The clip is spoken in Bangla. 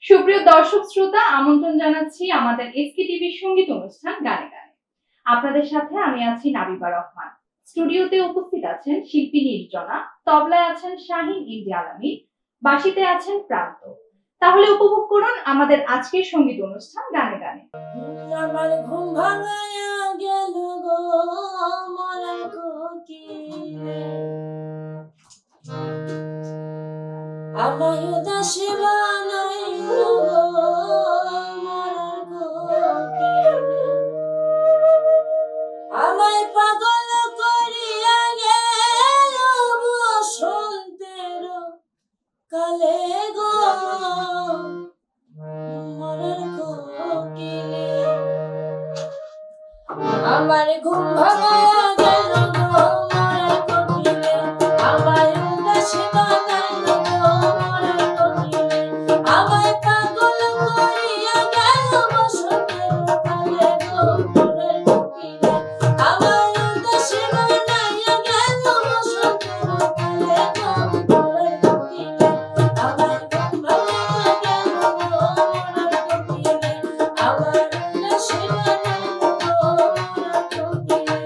সুপ্রিয় দর্শক শ্রোতা, আমন্ত্রণ জানাচ্ছি আমাদের এসকে টিভির সঙ্গীত অনুষ্ঠান গানে গানে। আপনাদের সাথে আমি আছি নাবিবা রহমান। স্টুডিওতে উপস্থিত আছেন শিল্পী নির্জনা, তবলায় আছেন শাহিন ইন্দি আলামী, বাঁশিতে আছেন প্রান্ত। তাহলে উপভোগ করুন আমাদের আজকের সঙ্গীত অনুষ্ঠান গানে গানে। আমার ঘুম ভাঙায়া গেল গো মরার কোকিলে, আমায় উদাসী বানাইল গো মরার কোকিলে, আমায় পাগল করিয়া গেল বসন্তের কালে গো মরার কোকিলে, আমার ঘুম ভাঙায়া গেল গো মরার কোকিলে, আমায় উদাসী বানাইল গো মরার কোকিলে, আমায় পাগল করিয়া গেল বসন্তের কালে গো মরার কোকিলে, আমায় উদাসী বানাইয়া গেল বসন্তের কালে গো মরার কোকিলে, আমার ঘুম ভাঙায়া গেল গো মরার কোকিলে, আমার উদাসী বানাইল গো মরার কোকিলে।